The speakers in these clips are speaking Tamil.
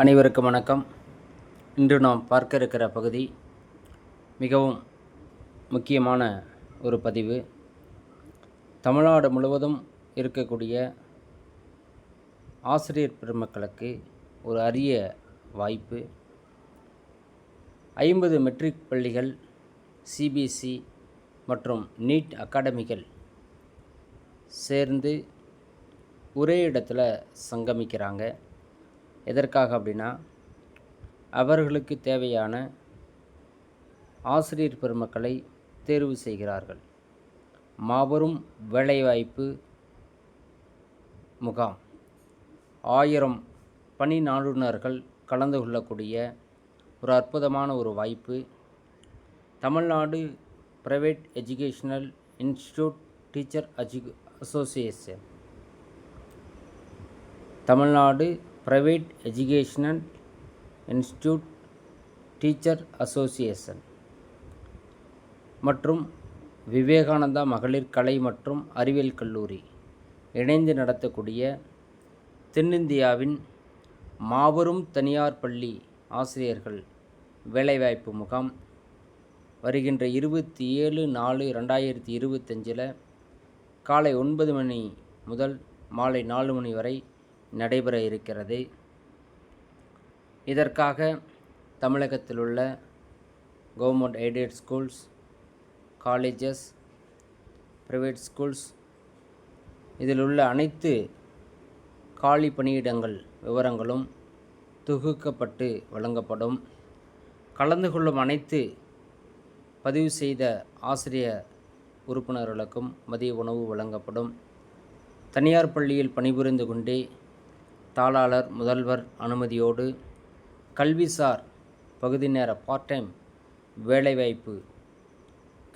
அனைவருக்கும் வணக்கம். இன்று நாம் பார்க்க இருக்கிற பகுதி மிகவும் முக்கியமான ஒரு பதிவு. தமிழ்நாடு முழுவதும் இருக்கக்கூடிய ஆசிரியர் பெருமக்களுக்கு ஒரு அரிய வாய்ப்பு. 50 மெட்ரிக் பள்ளிகள், சிபிஎஸ்இ மற்றும் நீட் அகாடமிகள் சேர்ந்து ஒரே இடத்துல சங்கமிக்கிறாங்க. எதற்காக அப்படின்னா, அவர்களுக்கு தேவையான ஆசிரியர் பெருமக்களை தேர்வு செய்கிறார்கள். மாபெரும் வேலைவாய்ப்பு முகாம். 1000 பணி நாளுநர்கள் கலந்து கொள்ளக்கூடிய ஒரு அற்புதமான ஒரு வாய்ப்பு. Tamil Nadu private educational institute teacher association, Tamil Nadu private educational institute teacher association மற்றும் விவேகானந்தா மகளிர் கலை மற்றும் அறிவியல் கல்லூரி இணைந்து நடத்தக்கூடிய தென்னிந்தியாவின் மாபெரும் தனியார் பள்ளி ஆசிரியர்கள் வேலைவாய்ப்பு முகாம் வருகின்ற 27/4/2025 காலை 9 மணி முதல் மாலை 4 மணி வரை நடைபெற இருக்கிறது. இதற்காக தமிழகத்தில் உள்ள government aided schools, colleges, private schools, இதில் உள்ள அனைத்து காலி பணியிடங்கள் விவரங்களும் தொகுக்கப்பட்டு வழங்கப்படும். கலந்து கொள்ளும் அனைத்து பதிவு செய்த ஆசிரியர் உறுப்பினர்களுக்கும் மதிய உணவு வழங்கப்படும். தனியார் பள்ளியில் பணிபுரிந்து கொண்டே தாளாளர், முதல்வர் அனுமதியோடு கல்விசார் பகுதி நேர பார்ட் டைம் வேலைவாய்ப்பு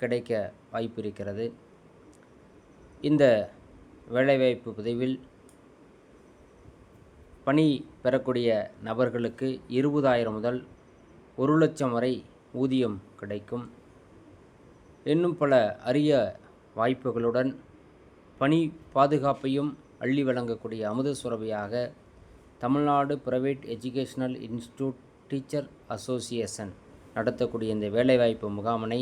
கிடைக்க வாய்ப்பு இருக்கிறது. இந்த வேலைவாய்ப்பு பதிவில் பணி பெறக்கூடிய நபர்களுக்கு 20,000 முதல் 1,00,000 வரை ஊதியம் கிடைக்கும். இன்னும் பல அரிய வாய்ப்புகளுடன் பணி பாதுகாப்பையும் அள்ளி வழங்கக்கூடிய அமுத சுரபியாக Tamil Nadu private educational institute teacher association நடத்தக்கூடிய இந்த வேலைவாய்ப்பு முகாமினை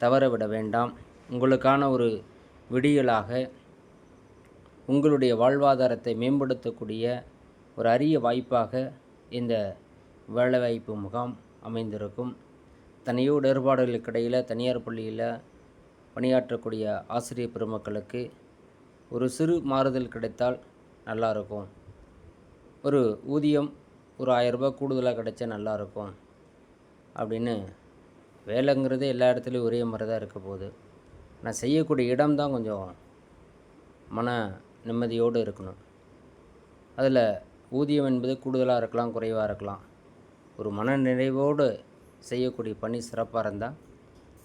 தவறவிட வேண்டாம். உங்களுக்கான ஒரு விடியலாக, உங்களுடைய வாழ்வாதாரத்தை மேம்படுத்தக்கூடிய ஒரு அரிய வாய்ப்பாக இந்த வேலைவாய்ப்பு முகாம் அமைந்திருக்கும். தனியோ இடர்பாடுகளுக்கு இடையில் தனியார் பள்ளியில் பணியாற்றக்கூடிய ஆசிரியர் பெருமக்களுக்கு ஒரு சிறு மாறுதல் கிடைத்தால் நல்லாயிருக்கும். ஒரு ஊதியம் ஒரு 1000 ரூபாய் கூடுதலாக கிடைச்சா நல்லாயிருக்கும் அப்படின்னு. வேலைங்கிறது எல்லா இடத்துலையும் ஒரே மாதிரி தான் இருக்க போகுது. நான் செய்யக்கூடிய இடம் தான் கொஞ்சம் மன நிம்மதியோடு இருக்கணும். அதில் ஊதியம் என்பது கூடுதலாக இருக்கலாம், குறைவாக இருக்கலாம். ஒரு மன நிறைவோடு செய்யக்கூடிய பணி சிறப்பாக இருந்தால்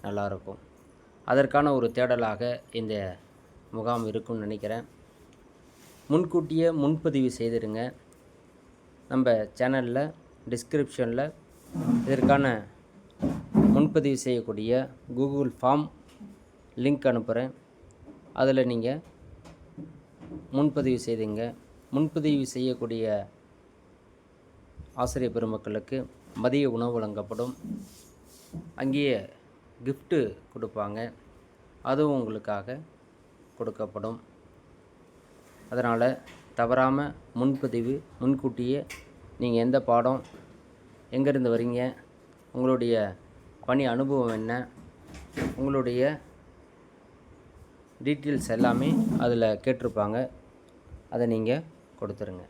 நல்லாயிருக்கும். அதற்கான ஒரு தேடலாக இந்த முகாம் இருக்கும்னு நினைக்கிறேன். முன்கூட்டியே முன்பதிவு செய்திருங்க. நம்ம சேனலில் டிஸ்கிரிப்ஷனில் இதற்கான முன்பதிவு செய்யக்கூடிய கூகுள் ஃபார்ம் லிங்க் அனுப்புகிறேன். அதில் நீங்கள் முன்பதிவு செய்துங்க. முன்பதிவு செய்யக்கூடிய ஆசிரியர் பெருமக்களுக்கு மதிய உணவு வழங்கப்படும். அங்கேயே கிஃப்ட்டு கொடுப்பாங்க, அதுவும் உங்களுக்காக கொடுக்கப்படும். அதனால் தவறாமல் முன்பதிவு, முன்கூட்டியே நீங்கள் எந்த பாடம், எங்கேருந்து வரீங்க, உங்களுடைய பணி அனுபவம் என்ன, உங்களுடைய டீட்டெயில்ஸ் எல்லாமே அதில் கேட்டிருப்பாங்க. அதை நீங்கள் கொடுத்துருங்க.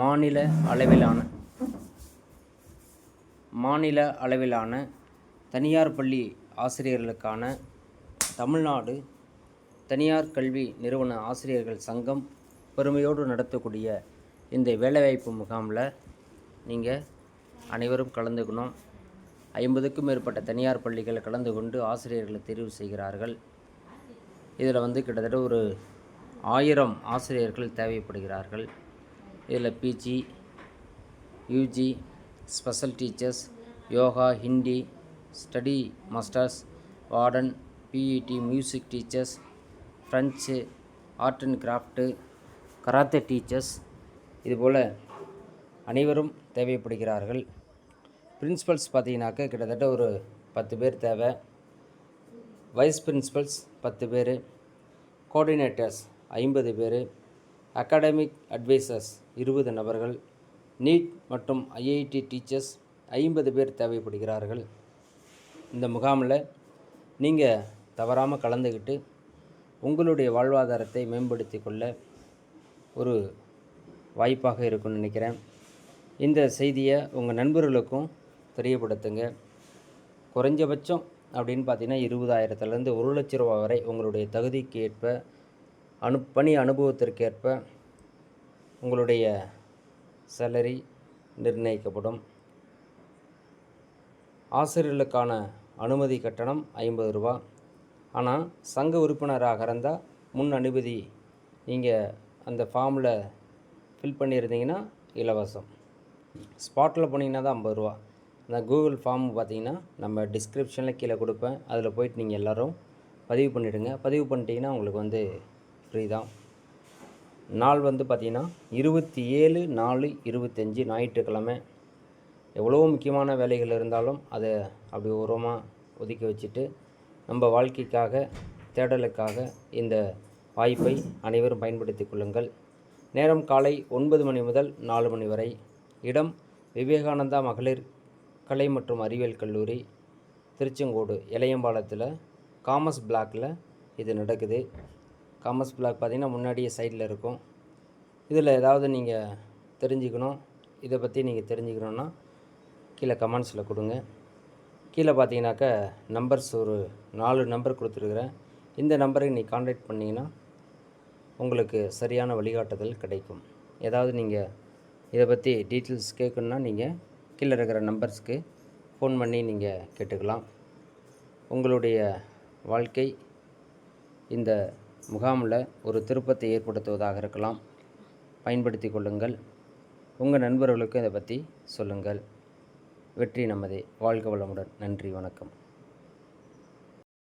மாநில அளவிலான தனியார் பள்ளி ஆசிரியர்களுக்கான தமிழ்நாடு தனியார் கல்வி நிறுவன ஆசிரியர்கள் சங்கம் பெருமையோடு நடத்தக்கூடிய இந்த வேலைவாய்ப்பு முகாமில் நீங்கள் அனைவரும் கலந்துக்கணும். 50க்கும் மேற்பட்ட தனியார் பள்ளிகள் கலந்து கொண்டு ஆசிரியர்களை தெரிவு செய்கிறார்கள். இதில் கிட்டத்தட்ட ஒரு 1000 ஆசிரியர்கள் தேவைப்படுகிறார்கள். இதில் PG, UG, special teachers, yoga, Hindi, study masters, warden, PET, music teachers, French, art and craft, karate teachers, இதுபோல் அனைவரும் தேவைப்படுகிறார்கள். பிரின்சிபல்ஸ் பார்த்தீங்கன்னாக்க கிட்டத்தட்ட ஒரு 10 பேர் தேவை. வைஸ் பிரின்சிபல்ஸ் 10 பேர், கோஆர்டினேட்டர்ஸ் 50 பேர், அகாடமிக் அட்வைசர்ஸ் 20 நபர்கள், நீட் மற்றும் ஐஐடி டீச்சர்ஸ் 50 பேர் தேவைப்படுகிறார்கள். இந்த முகாமில் நீங்கள் தவறாமல் கலந்துக்கிட்டு உங்களுடைய வாழ்வாதாரத்தை மேம்படுத்தி கொள்ள ஒரு வாய்ப்பாக இருக்கும்னு நினைக்கிறேன். இந்த செய்தியை உங்கள் நண்பர்களுக்கும் தெரியப்படுத்துங்க. குறைஞ்சபட்சம் அப்படின்னு பார்த்தீங்கன்னா 20,000லேருந்து 1,00,000 ரூபா வரை உங்களுடைய தகுதிக்கு ஏற்ப பணி அனுபவத்திற்கேற்ப உங்களுடைய சேலரி நிர்ணயிக்கப்படும். ஆசிரியர்களுக்கான அனுமதி கட்டணம் 50 ரூபா. ஆனால் சங்க உறுப்பினராக இருந்தால் முன் அனுமதி நீங்கள் அந்த ஃபார்மில் ஃபில் பண்ணியிருந்தீங்கன்னா இலவசம். ஸ்பாட்டில் போனீங்கன்னா தான் 50 ரூபா. அந்த கூகுள் ஃபார்ம் பார்த்தீங்கன்னா நம்ம டிஸ்கிரிப்ஷனில் கீழே கொடுப்பேன். அதில் போய்ட்டு நீங்கள் எல்லோரும் பதிவு பண்ணிவிடுங்க. பதிவு பண்ணிட்டீங்கன்னா உங்களுக்கு ஃப்ரீ தான். நாள் பார்த்தீங்கன்னா 27/4/25 ஞாயிற்றுக்கிழமை. எவ்வளோ முக்கியமான வேலைகள் இருந்தாலும் அதை அப்படி ஓரமாக ஒதுக்கி வச்சுட்டு நம்ம வாழ்க்கைக்காக தேடலுக்காக இந்த வாய்ப்பை அனைவரும் பயன்படுத்தி கொள்ளுங்கள். நேரம் காலை 9 மணி முதல் 4 மணி வரை. இடம் விவேகானந்தா மகளிர் கலை மற்றும் அறிவியல் கல்லூரி, திருச்செங்கோடு இளையம்பாலத்தில் காமர்ஸ் பிளாக்கில் இது நடக்குது. காமர்ஸ் பிளாக் பார்த்திங்கன்னா முன்னாடியே சைடில் இருக்கும். இதில் ஏதாவது நீங்கள் தெரிஞ்சுக்கணும், இதை பற்றி நீங்கள் தெரிஞ்சுக்கணுன்னா கீழே கமெண்ட்ஸில் கொடுங்க. கீழே பார்த்தீங்கன்னாக்கா நம்பர்ஸ் ஒரு 4 நம்பர் கொடுத்துருக்குறேன். இந்த நம்பரை நீங்கள் கான்டாக்ட் பண்ணிங்கன்னா உங்களுக்கு சரியான வழிகாட்டுதல் கிடைக்கும். ஏதாவது நீங்கள் இதை பற்றி டீட்டெயில்ஸ் கேட்கணுன்னா நீங்கள் கீழே இருக்கிற நம்பர்ஸ்க்கு ஃபோன் பண்ணி நீங்கள் கேட்டுக்கலாம். உங்களுடைய வாழ்க்கை இந்த முகாமில் ஒரு திருப்பத்தை ஏற்படுத்துவதாக இருக்கலாம். பயன்படுத்தி கொள்ளுங்கள். உங்கள் நண்பர்களுக்கும் இதை பற்றி சொல்லுங்கள். வெற்றி நமதே. வாழ்க வளமுடன். நன்றி, வணக்கம்.